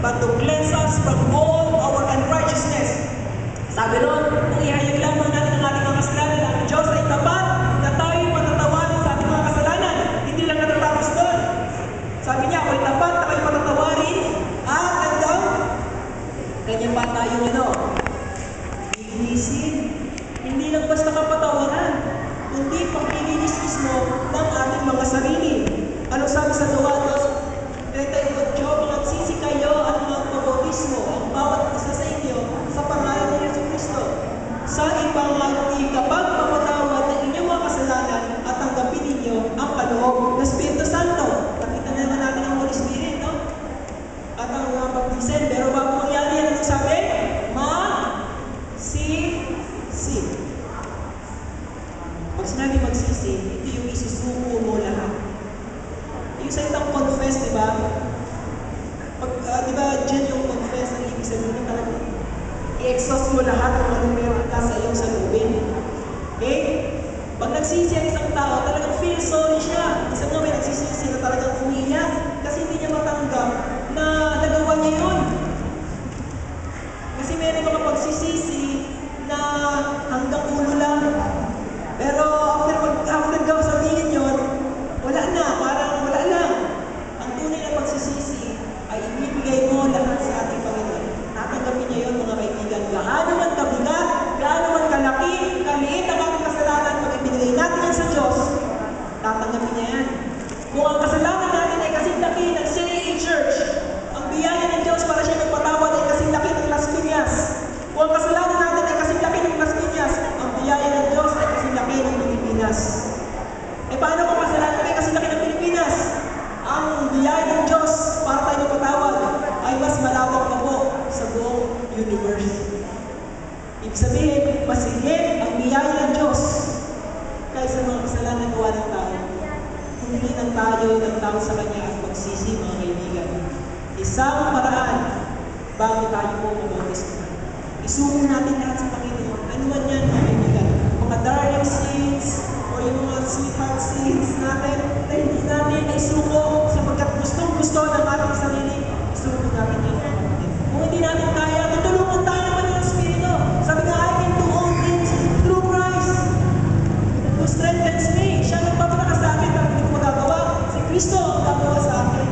but to cleanse us from all our unrighteousness. Sabi ron, kung ihayag lamang natin ang ating mga kasalanan, ang Diyos ay tapat na tayo'y matatawarin sa ating mga kasalanan. Hindi lang natatapos doon. Sabi niya, ako'y tapat na kayo matatawarin at hanggang kanya pa tayong lilinisin. Hindi lang basta kapatawaran, kundi paglilinis mismo ng ating mga sarili. Anong sabi sa Gawa 2:38, magsisi kayo at magpabautismo ang bawat isa sa inyo sa pangalan ni Jesucristo sa ipangalan kapag mapatawad ng inyong mga kasalanan at tanggapin ninyo ang kaloob ng Espiritu Santo. Nakita naman natin ang Holy Spirit, no? At ang mga baptisin. Pero bago mangyari yan, ano sabi? Magsisi. Pag sinabi magsisi, ito yung isusuko mo lahat. Yung salitang confess, di ba? Di ba, dyan yung confess, ang ibig sabihin talaga, i-exhaust mo lahat kung anong meron ka sa iyong salubin. Okay? Pag nagsisi ang isang tao, talagang feel sorry siya. Isa nga may nagsisisi na talagang umiiyak kasi hindi niya matanggap na nagawa niya yun. Kasi meron mga pagsisisi na hanggang ulo lang. Pero after ka sabihin yun, wala na, parang wala lang. Ang tunay na pagsisisi ay ibibigay mo lahat sa ating Panginoon. Tatanggapin niya yun, mga kaibigan. Gaano man kabigat, gaano man kalaki, kaliit ang ating kasalanan, pag ibinigay natin yan sa Diyos, tatanggapin niya yan. Kung ang kasalanan natin ay kasing laki ng CAA Church, ang biyaya ng Diyos para siya magpatawad ay kasing laki ng Las Piñas. Kung ang kasalanan natin ay kasing laki ng Las Piñas, ang biyaya ng Diyos ay kasing laki ng Pilipinas. Eh paano kung kasalanan ay kasing laki ng Pilipinas? Ang biyaya ng Diyos para tayo magpatawad ay mas malawak pa po sa buong universe. Ibig sabihin, mas higit ang biyaya ng Diyos kaysa mga kasalanan gawa ng tao. Hindi ng tayo ng tao sa Kanya at magsisi, mga kaibigan. Isang paraan bago tayo po mabautismo. Isuko natin lahat sa Panginoon. Ano man yan, mga kaibigan? Mga darling sins o yung mga sweetheart sins natin na hindi natin isuko sapagkat gustong-gusto ng ating sarili, isuko natin yan, mga kapatid. Kung hindi natin kaya, tutulungan tayo naman ng Espiritu. Sabi nga, I can do all things through Christ who strengthens me. Siya nagpapalakas sa akin para hindi ko magagawa. Si Kristo ang gagawa sa akin.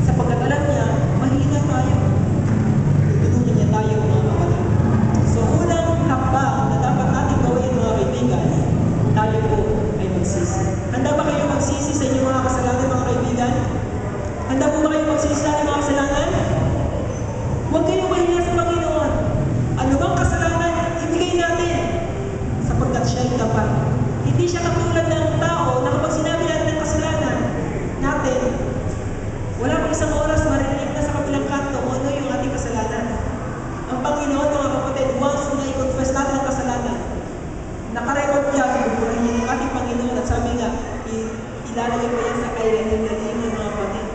Sapagkat alam niya, mahina tayo. Tutulungan niya tayo, mga kapatid. So, unang hakbang na dapat natin gawin, mga kaibigan, tayo po ay magsisi. Handa ba kayo magsisi sa inyong mga kasalanan, mga kaibigan? Handa po ba kayo magsisi sa inyong mga kasalanan? Huwag kayong mahiya sa Panginoon. Ano bang kasalanan, ibigay natin sapagkat siya ay tapat. Hindi siya katulad ng tao na kapag sinabi natin ng kasalanan natin, wala pang isang oras marinig na sa kabilang kanto kung ano yung ating kasalanan. Ang Panginoon, mga kapatid, once na i-confess natin ang kasalanan, nakarecord niya, buburahin niya ng ating Panginoon at sabi nga, ilalagay pa yan sa kailangan ng mga kapatid.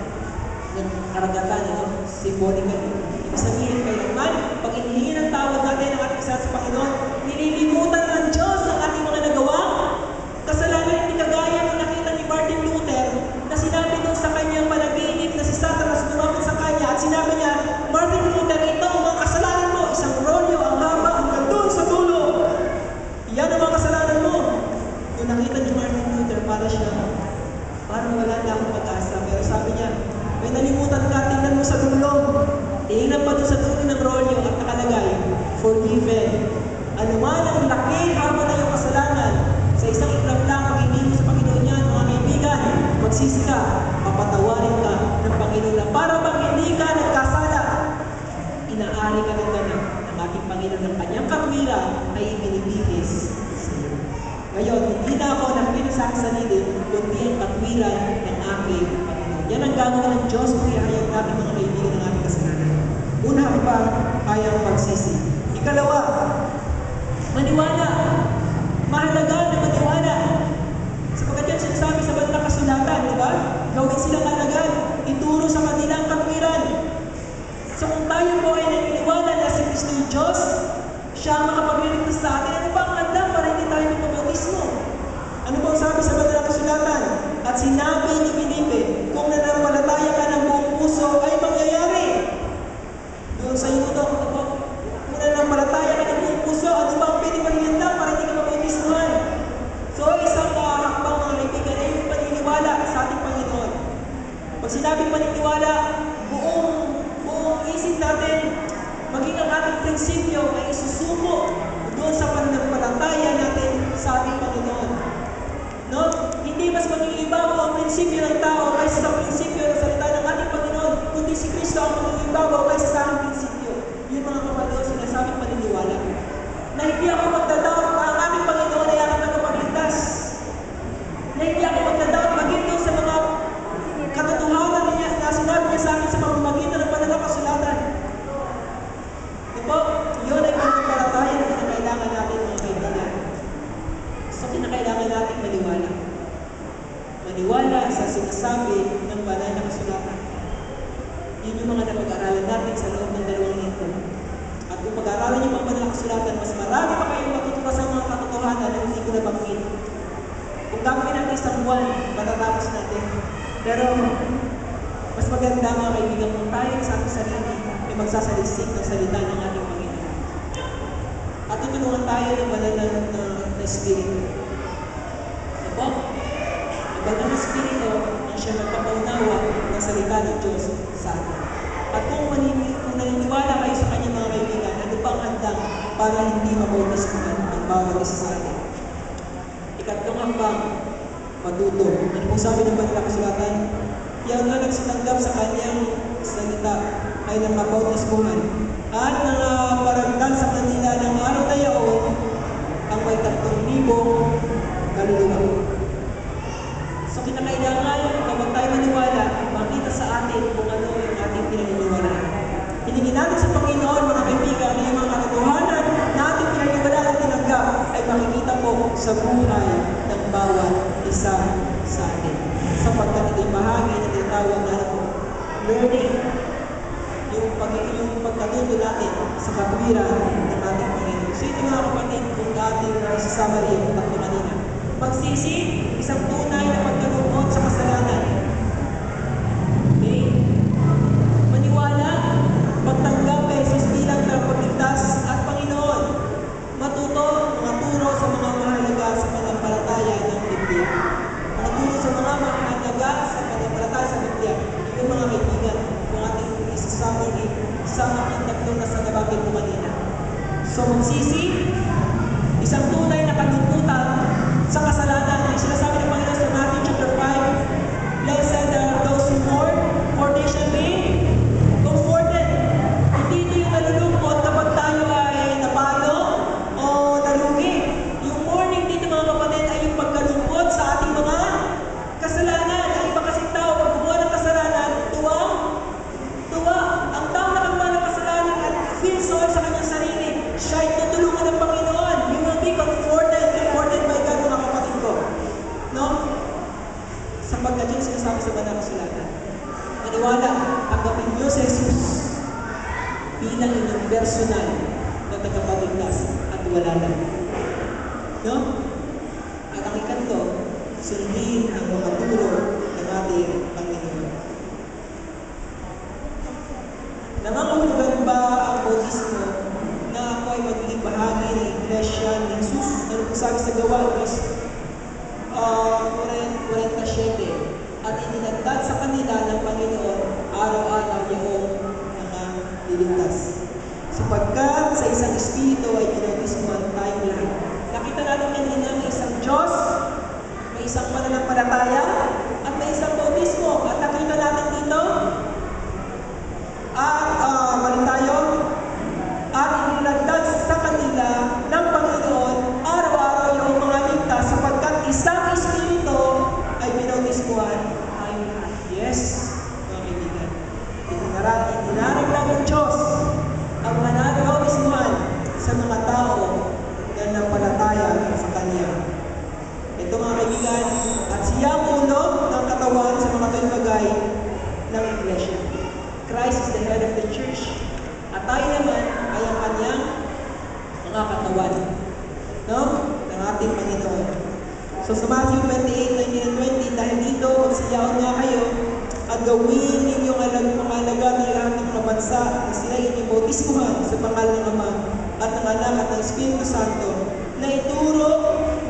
Karagatan, symbolically. Ibig sabihin, kailangan, pag inihingi ng tawad natin ang ating kasalanan sa Panginoon, nililimutan ng Diyos ang ating mga nagawang kasalanan. Hindi kagaya nung nakita ni Martin Luther na sinabi doon sa kanyang panaginip na si Satanas lumapit sa kanya at sinabi niya, Martin Luther, ito ang mga kasalanan mo, isang rolyo, ang haba, hanggang doon sa dulo. Yan ang mga kasalanan mo. Nung nakita ni Martin Luther, parang wala na akong pag-asa. Pero sabi niya, may nalimutan ka, tingnan mo sa dulo. Tingnan pa doon sa dulo ng rolyo at nakalagay, forgiven. Ano man ang laki, haba na yung kasalanan, sa isang iklap lang, pag hindi mo sa Panginoon yan, mga kaibigan, magsisi ka, papatawarin ka ng Panginoon na para bang hindi ka nagkasala, inaari ka ng ganap ng ating Panginoon ng kanyang katwiran ay ibinibigis sa iyo. Ngayon, hindi na ako nakikita sa aking sarili, kundi ang katwiran ng aking Panginoon. Yan ang gagawin ng Diyos kung ihayag natin, mga kaibigan, ng ating kasalanan. Una pa, kayang magsisi. Ikalawa, maniwala. Mahalaga na maniwala. Sapagkat yan sinasabi sa Banal Kasulatan, di ba? Gawin silang alagad, ituro sa kanilang katwiran. So kung tayo po ay naniniwala na si Kristo yung Diyos, siya ang makapagliligtas sa atin, ano ba ang handa para hindi tayo magpabautismo? Ano bang sabi sa Banal Kasulatan? At sinabi ni Felipe, kung nananampalataya ka ng buong puso ay mangyayari. pag-aaralan natin sa loob ng 2 linggo. At kung pag-aaralan niyo pang banal na kasulatan, mas marami pa kayong matutuwa sa mga katotohanan na hindi ko nabanggit. Kung gagawin natin isang buwan, matatapos natin. Pero mas maganda mga kaibigan kung tayo sa ating sarili ay magsasalisik ng salita ng ating Panginoon. At tutulungan tayo ng banal na Espiritu. Diba? Ang banal na Espiritu ang siya nagpapaunawa ng salita ng Diyos sa atin. At kung naniniwala kayo sa Kanya mga kaibigan, ano pang handang para hindi mabautismuhan ang bawat isa sa atin? Ikatlong hakbang, matuto. Ano pong sabi ng banal na kasulatan? Yang na nagsitanggap sa Kanyang salita ay nakabautismuhan at nangaparagdan sa kanila ng araw na yaon ang may 3,000 kaluluwa. So kinakailangan kapag tayo maniwala, makita sa atin kung ano yung ating pinaniniwalaan. Hilingin natin sa Panginoon, mga kaibigan, na yung mga katotohanan na ating pinaniniwalaan at tinanggap ay makikita po sa buhay ng bawat isa sa atin. Sapagkat ito'y bahagi na tinatawag na learning, yung pagkatuto natin sa katwiran ng ating Panginoon. So ito mga kapatid, kung ating isasama rin yung tatlo kanina. Pagsisi, isang tunay na pagkalungkot sa kasalanan. Okay? Maniwala, pagtanggap kay Jesus bilang tagapagligtas at Panginoon. Matuto, mga turo sa mga mahalaga sa pananampalataya ng Biblia. Mga turo sa mga mahalaga sa pananampalataya sa Biblia. Yung mga kaibigan, kung ating isasama rin, isama ang tatlo na sa nabanggit ko kanina. So magsisi, isang tunay na kalungkutan sa kasalanan ay sinasabi ng Panginoon sa Matthew chapter 5, blessed are those who mourn, for they shall be comforted. Hindi ito yung nalulungkot kapag tayo ay napalo o nalugi. Yung mourning dito mga kapatid ay yung pagkalungkot sa ating mga kasalanan. Ang iba kasing tao, pag gumawa ng kasalanan, tuwa. Ang tao na gumawa ng kasalanan at feel sorry sa kanyang sarili, siya ay tutulungan ng Panginoon. You will be comforted by God, mga kapatid ko. No? Sapagkat yun sinasabi sa banal na kasulatan. Maniwala, tanggapin niyo si Jesus bilang inyong personal na tagapagligtas at wala lang. No? At ang ikanto, sundin ang mga turo ng ating Panginoon. Nangangahulugan ba ang bautismo na ako ay magiging bahagi ng Iglesia ni Jesus? Ano po sabi sa Gawa, 47, at ininagdad sa kanila ng Panginoon araw-araw yung mga liligtas. Sapagkat sa isang Espiritu ay binautismuhan tayong lahat. Nakita natin kanina may isang Diyos, may isang pananampalataya, at may isang bautismo. At nakita natin dito, balik tayo, at ininagdad sa kanila ng Panginoon araw-araw yung mga ligtas sapagkat isang Espiritu ay binautismuhan tayong lahat. Yes, mga kaibigan. Itinaragdag ng Diyos ang mananautismuhan sa mga tao na nampalataya sa Kanya. Ito mga kaibigan, at siya ang ulo ng katawan sa mga bagay ng Iglesia. Christ is the head of the church. At tayo naman ay ang Kanyang mga katawan. No? Ng ating Panginoon. So sa Matthew 28:19-20, dahil dito, magsiyaon nga kayo at gawin ninyong mga alagad ng lahat ng mga bansa na sila inyong bautismuhan sa pangalan ng Ama at ng Anak at ng Espiritu Santo na ituro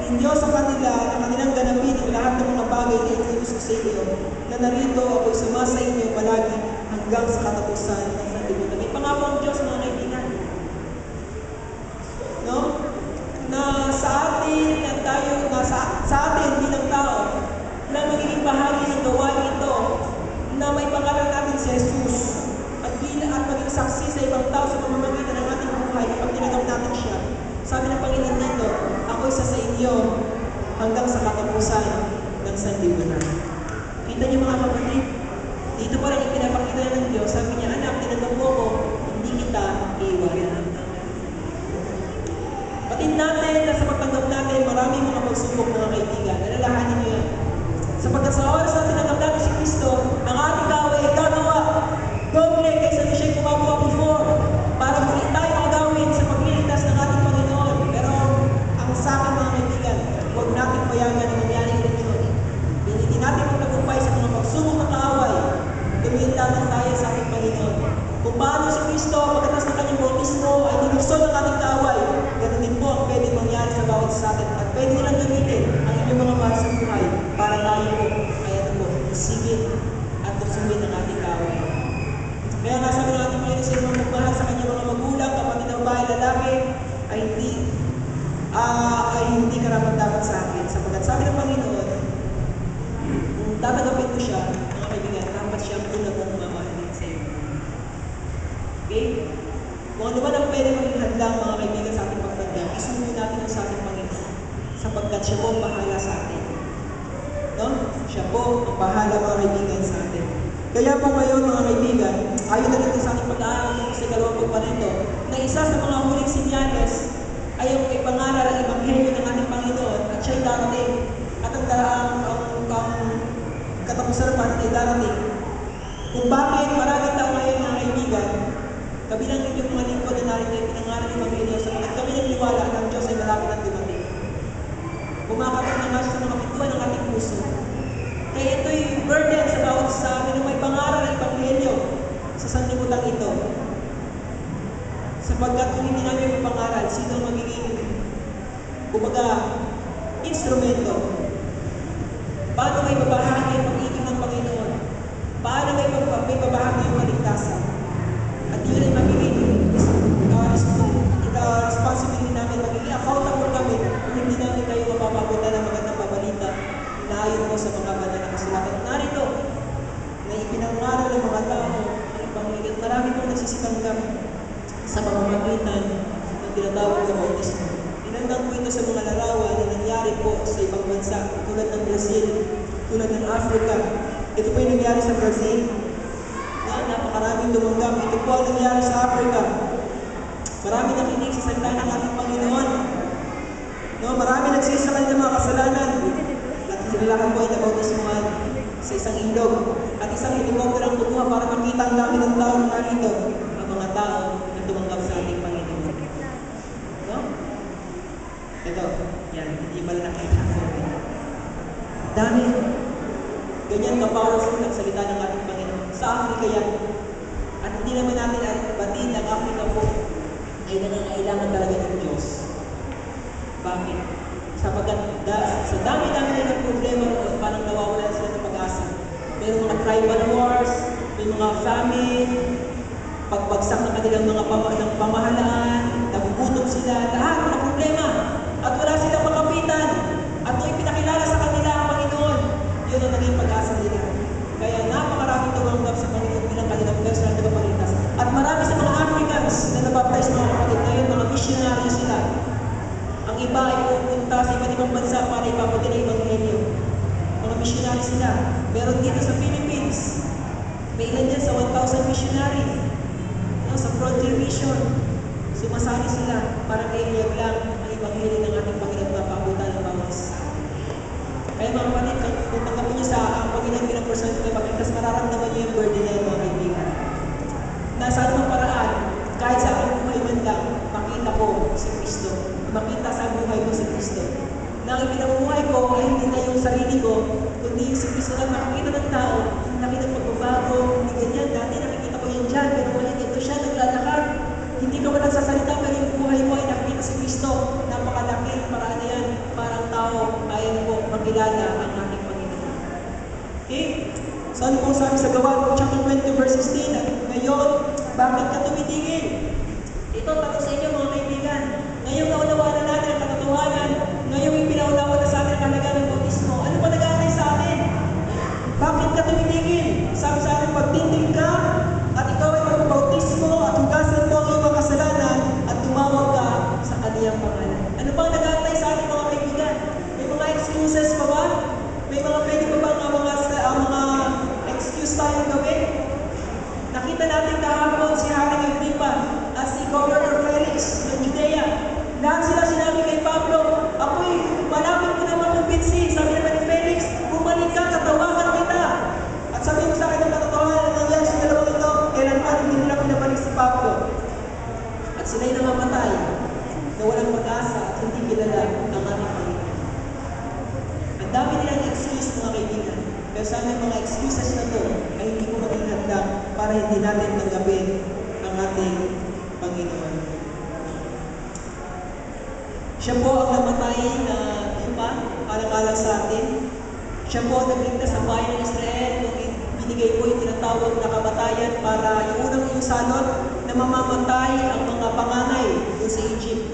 ninyo sa kanila na kanilang ganapin ang lahat ng mga bagay na itinus ko sa inyo na narito ako'y sumasa inyo palagi hanggang sa katapusan ng sanlibutan. May pangako ang Diyos, mga kaibigan. No? Na sa atin bilang tao na magiging bahagi ng gawain ito na may pangalan natin si Jesus at maging saksi sa ibang tao sa pamamagitan ng ating buhay kapag tinanggap natin siya. Sabi ng Panginoon dito, ako isa sa inyo hanggang sa katapusan ng sanlibutan. Kita niyo mga kapatid, dito pa rin ipinapakita ng Diyos. Sabi niya, anak, tinanggap mo ko, hindi kita iiwanan. Patid natin na sa pagtanggap natin, maraming mga pagsubok mga kaibigan. Alalahanin niyo yan. Sapagkat sa oras na tinanggap natin Kaya nga sabi ng ating Panginoon, sino mang magmahal sa kanyang mga magulang, kapatid ng bahay, lalaki, ay hindi karapat-dapat sa akin. Sapagkat sabi ng Panginoon, kung tatanggapin mo siya, mga kaibigan, dapat siya ang unang mamahalin sa iyo. Okay? Kung ano man ang pwede maging handang, mga kaibigan, sa ating pagtanda, isuno natin ang sa ating Panginoon. Sapagkat siya po ang bahala sa atin. No? Siya po ang bahala, mga kaibigan, sa atin. Kaya po ngayon, mga kaibigan, ayon na dito sa ating pag-aaral sa ikalawang pagpanito, na isa sa mga huling sinyales ay ang ipangaral ang Ebanghelyo ng ating Panginoon at siya'y darating at ang katapusan naman ay darating. Kung bakit maraming tao ngayon, mga kaibigan, kabilang ninyong mga lingkod na narito ay pinangaral ng Ebanghelyo sapagkat kami nagniwala na ang Diyos ay malapit at dumating. Kumakatok na nga siya sa mga pintuan ng ating puso. Kaya ito'y burden sa bawat sa amin na may pangaral ng Ebanghelyo sa sanlibutan ito. Sapagkat kung hindi namin mapangaral, sino ang magiging instrumento? Paano may babahagi ang pag-ibig ng Panginoon? Paano may babahagi ang kaligtasan? At yun ay magiging responsibility namin, magiging accountable kami kung hindi namin kayo mapapabutan ng magandang babalita na ayon po sa mga banal na kasulatan. Narito, na ipinangaral ng mga tao ang Ebanghelyo. Marami pong nagsisikanggap sa pamamagitan ng tinatawag na bautismo. Inandang po ito sa mga larawan na nangyari po sa ibang bansa, tulad ng Brazil, tulad ng Africa. Ito po yung nangyari sa Brazil, na napakaraming tumanggap. Ito po ang nangyari sa Africa. Marami nakinig sa salita ng ating Panginoon. No, marami nagsisakal ng mga kasalanan. At sila po ay nabautismohan sa isang ilog. At isang helicopter ang kumuha para makita ang dami ng tao na narito. Ang mga tao na tumanggap sa ating Panginoon. No? Ito, yan, hindi ba nakita ko? Dahil, ganyan ka-powerful ang salita ng ating Panginoon. Sa Africa yan. At hindi naman natin batiin ang Africa po ay nangangailangan talaga ng Diyos. Bakit? Sapagkat sa dami-dami na ng problema noon, parang nawawala sila ng pag-asa. May mga tribal wars, may mga famine, pagbagsak ng kanilang mga pamahalaan, nagugutom sila, lahat ng problema. At wala silang makapitan. At nung ipinakilala sa kanila ang Panginoon, yun ang naging pag-asa nila. Kaya napakaraming tumanggap sa Panginoon bilang kanilang personal na kapalitas. At marami sa mga Africans na nabaptize mga kapatid ngayon, mga missionary sila. Ang iba ay pupunta sa iba't ibang bansa para ipapagin ang Ebanghelyo. Mga missionary sila. Meron dito sa Philippines, may ilan dyan sa 1,000 missionary. No, sa Frontier Mission, sumasali sila para kaiyag lang ang Ebanghelyo ng ating Panginoon na pabutan ng bawat isa. Kaya mga kapatid, kung tanggapin niyo sa ang Panginoon bilang personal na kapagligtas, mararamdaman niyo yung burden na yun, mga kaibigan. Nasa anumang paraan, kahit sa aking buhay man lang, makita ko si Kristo. Makita sa buhay ko si Kristo. Na ang pinamumuhay ko ay hindi na yung sarili ko, kundi yung si Kristo na makikita ng tao, nakita pagbabago, hindi ganyan, dati nakikita ko yan dyan, pero ngayon ito siya, naglalakad. Hindi ka ba nagsasalita, pero yung buhay mo ay nakikita si Kristo. Napakalaki, paraan na yan, parang tao, ayon po, makilala ang ating Panginoon. Okay? So ano pong sabi sa Gawa, chapter 20, verse 16, at ngayon, bakit ka tumitigil? Ito, tanong sa inyo mga kaibigan. Ngayong naunawaan na natin ang katotohanan, ngayong ipinaunawa na sa atin ang kahalaga ng bautismo, ano pa nag-aantay sa atin? Bakit ka tumitigil? Sabi sa atin, pagtindig ka, at ikaw ay magbautismo at hugasan mo ang iyong mga kasalanan at tumawag ka sa kaniyang pangalan. Ano pang nag-aantay sa atin mga kaibigan? May mga excuses pa ba? May mga pwede pa ba mga excuse tayong gawin? Nakita natin kahapon si Haring Agripa at si Governor Felix ng Judea. Lahat sila sinabi kay Pablo, ako'y malapit ko na makumbinsi. Sabi naman ni Felix, bumalik ka, katawagan kita. At sabi mo sa akin ng katotohanan na nangyari sa dalawang ito, kailanman hindi nila pinabalik si Pablo. At sila'y namamatay na walang pag-asa at hindi kilala ang ating Panginoon. Ang dami nilang excuse mga kaibigan. Pero sana yung mga excuses na ito ay hindi ko maging handa para hindi natin tanggapin ang ating Panginoon. Siya po ang namatay na lupa, alang-alang sa atin. Siya po ang nagligtas sa bayan ng Israel nung binigay po yung tinatawag na kamatayan para yung unang iusalot na mamamatay ang mga panganay doon sa Egypt.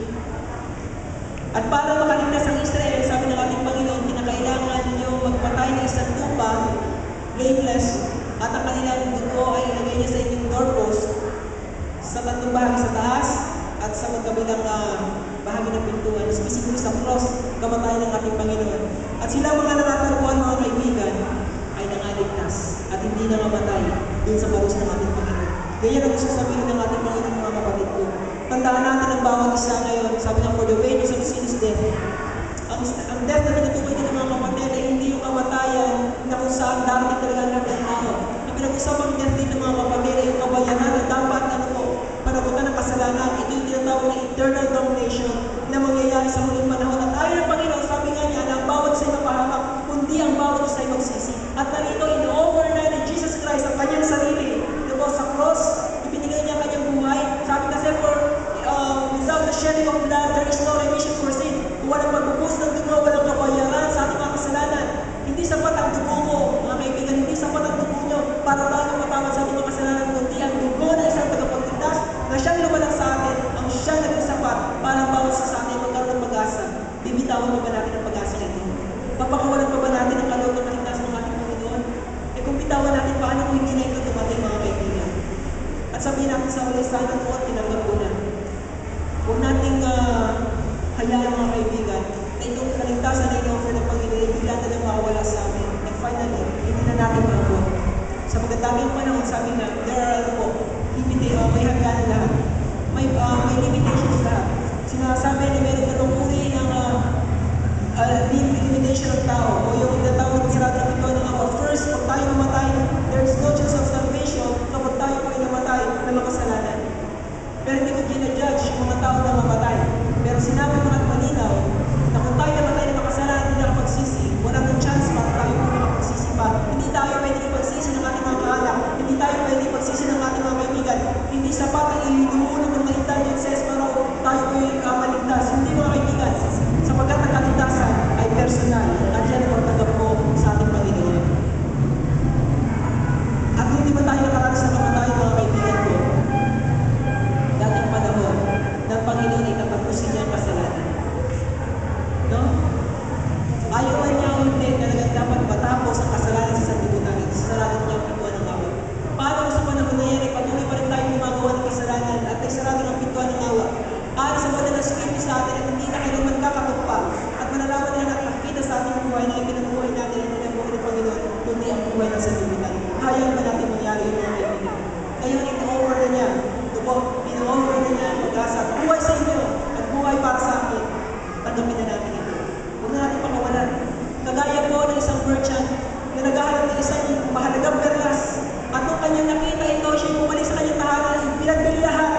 At para makaligtas ang Israel, sabi ng ating Panginoon, kinakailangan nyo magpatay ng isang tupa, blameless, at ang kanilang dugo ay ilagay niya sa inyong doorpost sa tatlong bahagi sa taas at sa magkabilang bahagi ng pintuan. Specifically sa cross, kamatayan ng ating Panginoon. At sila mga nanatagpuan, mga kaibigan, ay nangaligtas at hindi nangamatay dun sa paros ng ating Panginoon. Ganyan ang gusto sabihin ng ating Panginoon, mga kapatid ko. Tandaan natin ang bawat isa ngayon. Sabi ng for the wages of sin is death. Ang death na tinutukoy dito, mga kapatid, ay hindi yung kamatayan na kung saan darating talaga lahat ng tao. Ang pinag-usapang death dito, mga kapatid, ay yung kabayanan na dapat panagutan ng kasalanan. Ito yung tinatawag na eternal damnation na mangyayari sa huling panahon. At ayon ng Panginoon, sabi nga niya na ang bawat isa ay mapahamak, kundi ang bawat isa ay magsisi. At narito, in-offer na ni Jesus Christ ang kanyang sarili. Diba, sa cross, ibinigay niya ang kanyang buhay. Sabi kasi, without the shedding of blood, there is no remission for sin. Kung walang pagbubuhos ng dugo, walang kabayaran sa ating mga kasalanan. Hindi sapat ang dugo mo, mga kaibigan, hindi sapat ang dugo nyo para tayo matawad sa ating mga kasalanan, kundi ang dugo na isang tagapagligtas na siyang lumalang sa atin, ang siyang naging sapat para ang bawat sa atin magkaroon ng pag-asa. Bibitawan pa ba natin ang pag-asa ito? Papakawalan pa ba natin ang kaloob ng kaligtasan ng ating Panginoon? Eh kung bitawan natin, paano kung hindi na ito dumating, mga kaibigan? At sabihin natin sa ulit, sana po at tinanggap ko na. Huwag nating hayaan, mga kaibigan, na itong kaligtasan na in-offer ng Panginoon ay bigla na lang makawala sa amin. And finally, hindi na natin maabot. Sa magandang panahon, sabi na, there are may hangganan lahat. May limitations lahat. Sinasabi na meron ganong uri ng limitation ng tao o yung tinatawag sa lahat ng ito ng first, pag tayo mamatay, there is no chance of salvation kapag tayo po ay namatay na makasalanan. Pero hindi ko ginajudge yung mga tao na mamatay. Pero sinabi ko at malinaw na kung tayo namatay na makasalanan, hindi nakapagsisi, wala nang chance para tayo po nakapagsisi pa. Hindi tayo pwede ipagsisi ng ating mga kaanak. Hindi tayo pwede ipagsisi ng ating mga kaibigan. Hindi sapat ang ilulunod ng mga indulgences para tayo po ay maligtas. Hindi, mga kaibigan. Sapagkat ang kaligtasan ay personal at yan ang magtanggap ko sa ating Panginoon. At hindi ba tayo nakaranas ng kamatayan, mga kaibigan ko? Dating panahon ng Panginoon ay tatapusin niya ang kasalanan. No? Ayaw man niya o hindi, talagang dapat matapos ang kasalanan sa sanlibutan at sarado niya ang pintuan ng awa. Paano sa panahon na yan ay patuloy pa rin tayo gumagawa ng kasalanan at ay sarado ng pintuan ng awa? Para sa wala ng Espiritu sa atin at hindi na kailanman kakatupag at malalaman nila at nakikita sa ating buhay na ipinabuhay natin at pinabuhay ng Panginoon kundi ang buhay ng sanlibutan. Kaya ba natin mangyari yung mga kaibigan? Ngayon, in-over na niya. In-over na niya ang pag-asa at buhay sa inyo at buhay para sa akin. Tanggapin na natin ito. Huwag na natin pakawalan. Kagaya po ng isang merchant na naghahanap ng isang mahalagang perlas at nung kanyang nakita ito, siya bumalik sa kanyang tahanan at pinagbili lahat.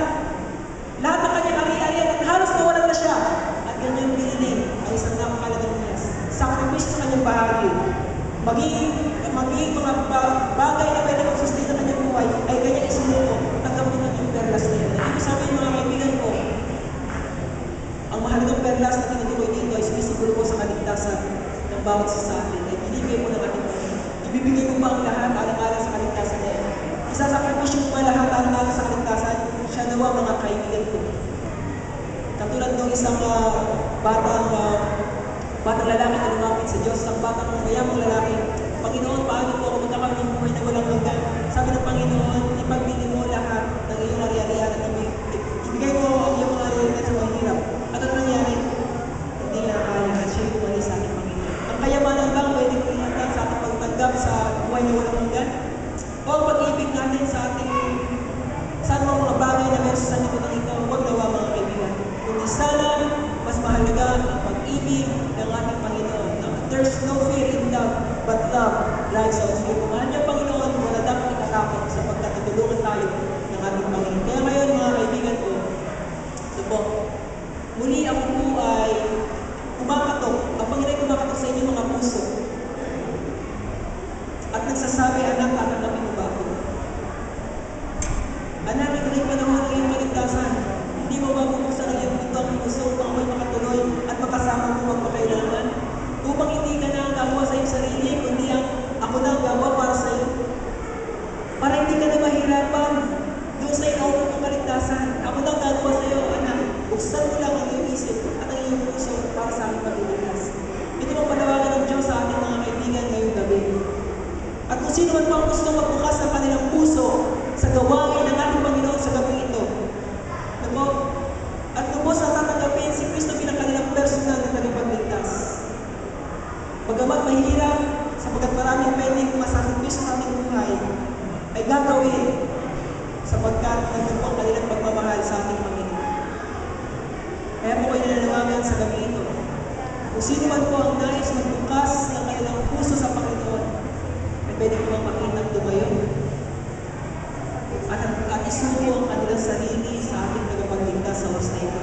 Lahat ng kanyang ari-arian at halos nawalan na siya. At kanyang binili ay isang napakalagang perlas. Sakripisyo sa kanyang bahagi. Magiging mga bagay na pwede mag-sustain ng kanyang buhay ay kanyang isinuko. Tanggapin natin yung perlas na yun. Ibig sabihin, mga kaibigan ko, ang mahalagang perlas na tinutukoy dito ay sumisigulo po sa kaligtasan ng bawat isa sa atin. Ay binibigay mo ng ating Panginoon. Ibibigay mo ba ang lahat alang-alang sa kaligtasan niya? Isasakripisyo mo ba lahat alang-alang sa kaligtasan? Siya nawa, mga kaibigan ko. Katulad ng isang batang lalaki na lumapit sa Diyos, isang batang mayamang lalaki. Panginoon, paano po ako magkakaroon ng buhay na walang hanggan? Sabi ng Panginoon, ipagbili mo lahat ng iyong ari-arian at ibigay mo ang iyong mga ari-arian sa mahirap. At ano nangyari? Hindi niya kaya at siya bumalik sa ating Panginoon. Ang kayamanan bang pwede pumunta sa ating pagtanggap sa buhay na walang hanggan? O ang pag-ibig natin sa ating saan mga bagay na meron sa sanlibutan ito, huwag nawa, mga kaibigan. Kundi sana, mas mahalaga ang pag-ibig ng ating Panginoon. There's no fear in love, but love drives out fear. Kung mahal niya Panginoon, wala dapat ikatakot sapagkat tutulungan tayo ng ating Panginoon. Kaya ngayon, mga kaibigan ko, ito po, muli ako po ay kumakatok. Ang Panginoon ay kumakatok sa inyong mga puso. At nagsasabi, anak, tatanggapin mo ba ako? Anak, ito na yung panahon ng iyong kaligtasan. Hindi mo ba bubuksan ang iyong pinto ang puso upang ako'y makatuloy at makasama mo magpakailangan? Upang hindi ka na ang gawa sa iyong sarili, kundi ako na ang gawa para sa iyo. katotohanan sa gabi ito. Kung sino man po ang nais magbukas ng kanilang puso sa Panginoon, ay pwede po bang makitang tumayo at isuko ang kanilang sarili sa ating tagapagligtas sa oras na ito.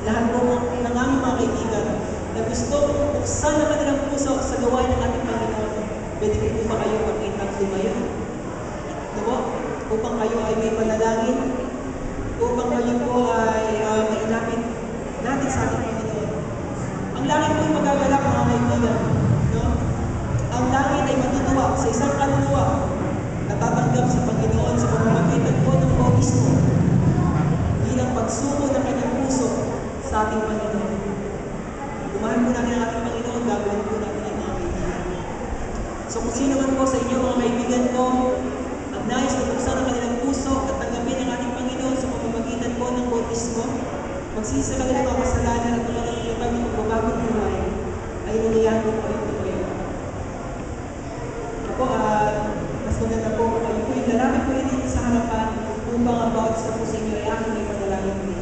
Lahat po ng aming mga kaibigan na gusto buksan ang kanilang puso sa gawain ng ating Panginoon, pwede po ba kayo makitang tumayo? Diba? Upang kayo ay may panalangin, upang kayo po ay mainapit natin sa ating Panginoon. Ang langit po ay magagalak, mga kaibigan. No? Ang langit ay matutuwa sa isang kaluluwa na tatanggap sa Panginoon sa pamamagitan po ng bautismo bilang pagsuko ng kanyang puso sa ating Panginoon. Dumahan po natin ang ating Panginoon, gagawin po natin ang mga kaibigan. So kung sino man po sa inyo, mga kaibigan ko, ang nais na buksan ang kanilang puso at tanggapin ang ating Panginoon sa pamamagitan po ng bautismo, magsisi sa kanilang mga kasalanan at mga nakikita ng magbabagong buhay, ay niliyahan po kayo tumayo. Ako, mas maganda po kayo po yung lalaki po yun dito sa harapan upang ang bawat isa po sa inyo ay aking may panalangin din.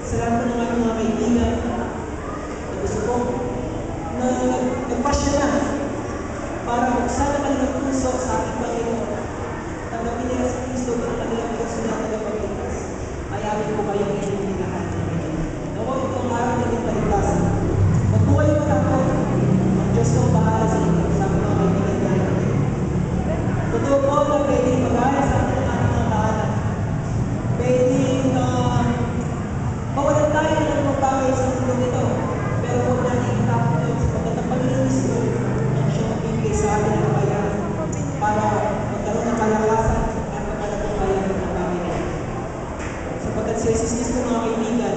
Salamat po ng aming mga kaibigan na gusto po na nagpasya na para buksan ang kanilang puso sa ating Panginoon. Tanggapin nila sa Kristo ng kanilang personal na tagapagligtas. Ay amin po kayong inililahan. Nawa ito ang araw na ipaligtasan. Huwag po kayo matakot. Ang Diyos po bahala sa inyo sa mga kaibigan natin. Totoo po na pwedeng mag-aaral sa ating mga kaanak. Pwedeng mawalan tayo ng magpapaway sa mundo nito. Pero huwag natin itapon yun sapagkat ang Panginoon mismo ang siyang magbibigay sa atin ng kakayahan para magkaroon ng kalakasan at kapanagumpayan ng Panginoon. Sapagkat si Jesus Cristo, mga kaibigan,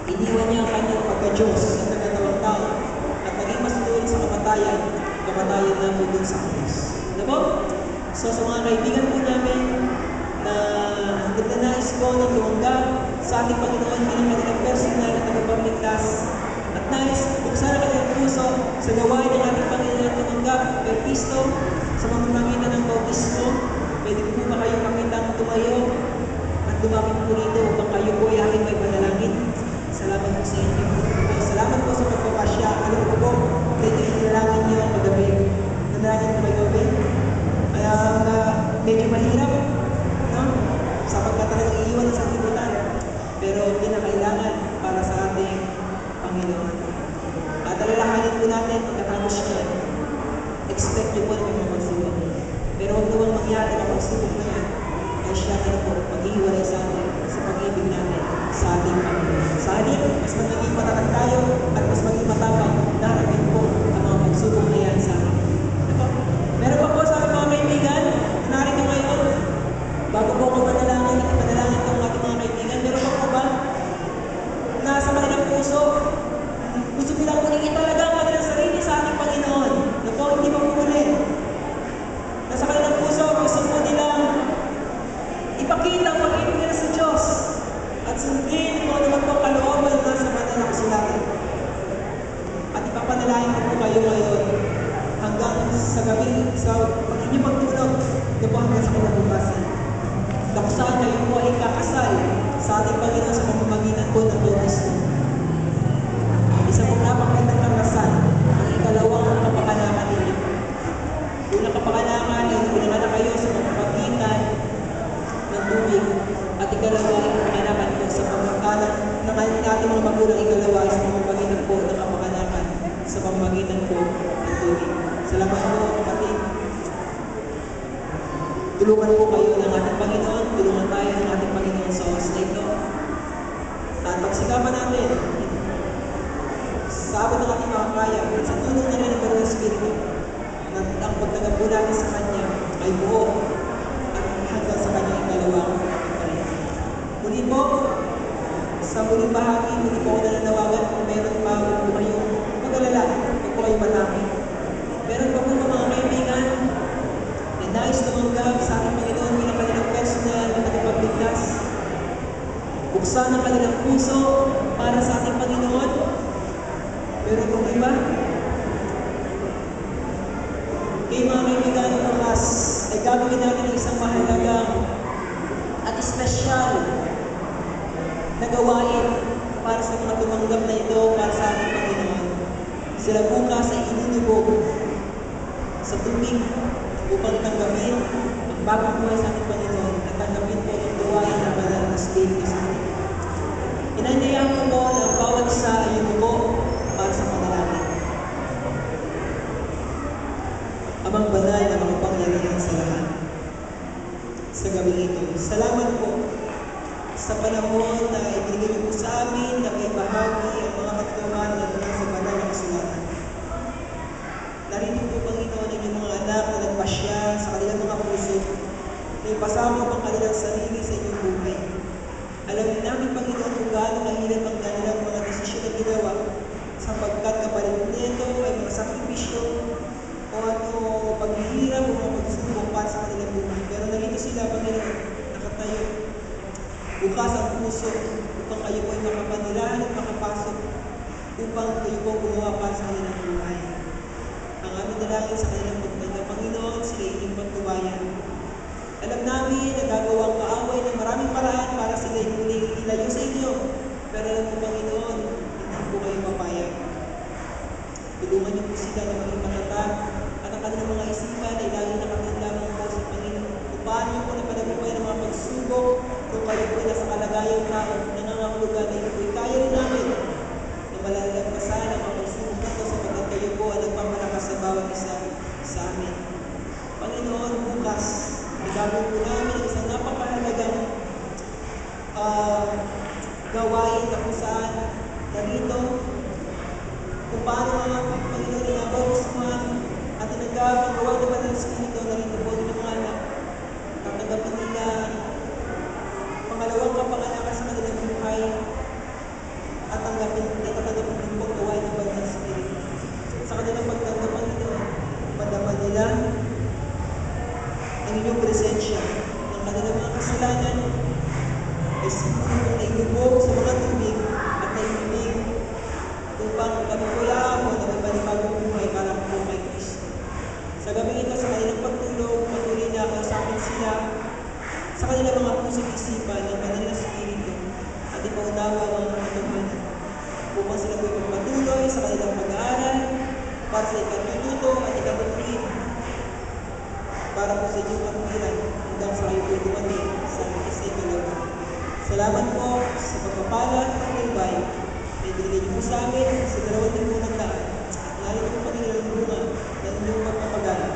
iniwan niya ang kanyang pagka-Diyos at nagkatawang tao at naging masunurin sa kamatayan na po dun sa krus. Ano po? So sa mga kaibigan po namin na nagnanais ko na tumanggap sa ating Panginoon bilang kanilang personal na tagapagligtas at nais buksan ang kanilang puso sa gawain ng ating Panginoon at tumanggap kay Kristo sa pamamagitan ng bautismo, pwede po ba kayo makitang tumayo at lumapit po rito upang kayo po ay aking may panalangin. Salamat po sa inyo. Salamat po sa pagpapasya. Alam ko po, pwede inalangin niyo ang kagabi. Nanalangin po kayo gabi. Kaya medyo mahirap, no? Sapagkat talagang iiwan sa libutan. Pero hindi na kailangan para sa ating Panginoon. At alalahanin po natin pagkatapos niya. Expect niyo po na may mga pagsubok. Pero huwag naman mangyari na pagsubok na yan. Ay siya rin po mag-iiwalay sa atin sa pag-ibig natin sa ating Panginoon. Sa halip, mas magiging matatag tayo at mas magiging matapang na harapin po ang mga pagsubok na yan sa atin. Meron pa po sa aking mga kaibigan na narito ngayon. Bago po ako manalangin at ipanalangin itong ating mga kaibigan, meron pa po ba na sa kanilang puso gusto nilang kunin talaga ang kanilang sarili sa ating Panginoon? Na po hindi pa pukunin. Na sa kanilang puso gusto po nilang ipakita ang pag-ibig nila sa Diyos at sundin kung ano man po kalooban na sa banal na kasulatan. At ipapanalangin ko po kayo ngayon hanggang sa gabi, sa pag-inyong pagtulog, na po hanggang sa kinabukasan. Na kung saan kayo po ay kakasal sa ating Panginoon sa pamamagitan po ng bautismo. Isa pong napakitang karasan ang ikalawang kapakanakan ninyo. Unang kapakanakan ay pinanganak kayo sa pamamagitan ng tubig at ikalawa ay kapakanakan po sa pamamagitan ng ating mga magulang ikalawa ay sa pamamagitan po ng kapakanakan sa pamamagitan po ng tubig. Salamat po, kapatid. Tulungan po kayo ng ating Panginoon, tulungan tayo ng ating Panginoon sa oras na ito. At pagsikapan natin sa abot ng ating makakaya at sa tulong na rin ng Banal na Espiritu na ang pagtanggap po natin sa Kanya ay buo at hanggang sa Kanyang ikalawang pagpalit. Muli po, sa muling bahagi, muli po ako nananawagan kung meron pa po kayong mag-alala, kung po kayo manakit. Meron pa po mga kaibigan na nais tumanggap sa ating Panginoon bilang kanilang personal na tagapagligtas. Buksan ang kanilang puso para sa ating Panginoon. Meron po iba? Kaya mga kaibigan, bukas ay gagawin natin ang isang mahalagang at espesyal na gawain para sa mga tumanggap na ito para sa ating Panginoon. Sila bukas ay inulubog sa tubig upang tanggapin ang bagong buhay sa ating Panginoon at tanggapin po ang gawain na banal na Espiritu Santo. Inanayaan ko po na ang bawat isa ay yumuko para sa panalangin. Amang banal na makapangyarihan sa lahat. Sa gabi ito, salamat po sa panahon na ibigay niyo po sa amin na may bahagi ang mga katotohanan na mula sa banal na kasulatan. Narinig po, Panginoon, ang inyong mga anak na nagpasya sa kanilang mga puso na ipasama ang kanilang sarili sa inyong buhay. Alam namin, Panginoon, kung gaano kahirap ang kanilang mga desisyon na ginawa sapagkat kapalit nito ay mga sakripisyo o paghihirap o mga pagsubok para sa kanilang buhay. Pero narito sila, Panginoon, nakatayo. Bukas ang puso upang kayo po ay makapanilahan at makapasok upang kayo po gumawa para sa kanilang buhay. Ang aming dalangin sa kanilang pagtanggap, Panginoon, sila inyong pagtubayan. Alam namin na gagawang kaaway ng maraming paraan para sila ilayo sa inyo. Pero alam mo, Panginoon, hindi po kayo papayag. Tulungan niyo po sila na maging matatag at ang kanilang mga isipan ay laging nakatingin lamang po sa Panginoon. Kung paano niyo po napalagupan ng mga pagsubok, kung kayo po ay nasa kalagayang tao, nangangahulugan na ito po kaya rin namin na malalagpasan ang mga pagsubok na ito sapagkat kayo po ay nagpapalakas sa bawat isa sa amin. Panginoon, bukas, gagawin po namin ang isang napakahalagang gawain na kung saan narito kung paano mga Panginoon na nabagustuhan at tinanggap ang gawain na banal na Espiritu narito po ng mga anak. Tatanggapin nila pangalawang kapanganakan sa kanilang buhay at tatanggapin din po ang gawain ng banal na Espiritu. Sa kanilang pagtanggap nito, madaman nila ang inyong presensya ng kanilang mga kasalanan ay siguro kung nailubog sa mga tubig at nailubig upang kapapula mo na may panibagong buhay para po kay Kristo. Sa gabi ito, sa kanilang pagtulog, patuloy na kausapin sila sa kanilang mga puso't isipan ng banal na Espiritu at ipaunawa ang mga katotohanan upang sila po magpatuloy sa kanilang pag-aaral para sa ikatututo at ikatutuin para po sa inyong katwiran hanggang sa kayo po dumating sa isa ikalawa. Salamat po sa pagpapala at pagpapalibay na ibigay niyo po sa amin sa 2 lipunang daan at narito po Panginoon bunga ng inyong pagpapagala.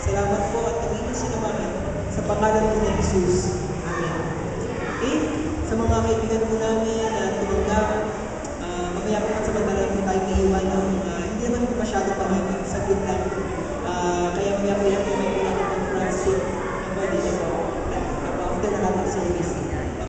Salamat po at kami inyong sinamahan sa pangalan po ni Jesus. Amen. Okay? Sa mga kaibigan po namin na tumanggap, mamaya po at sa bantalan po tayo may iwan ng hindi naman po masyado pangayag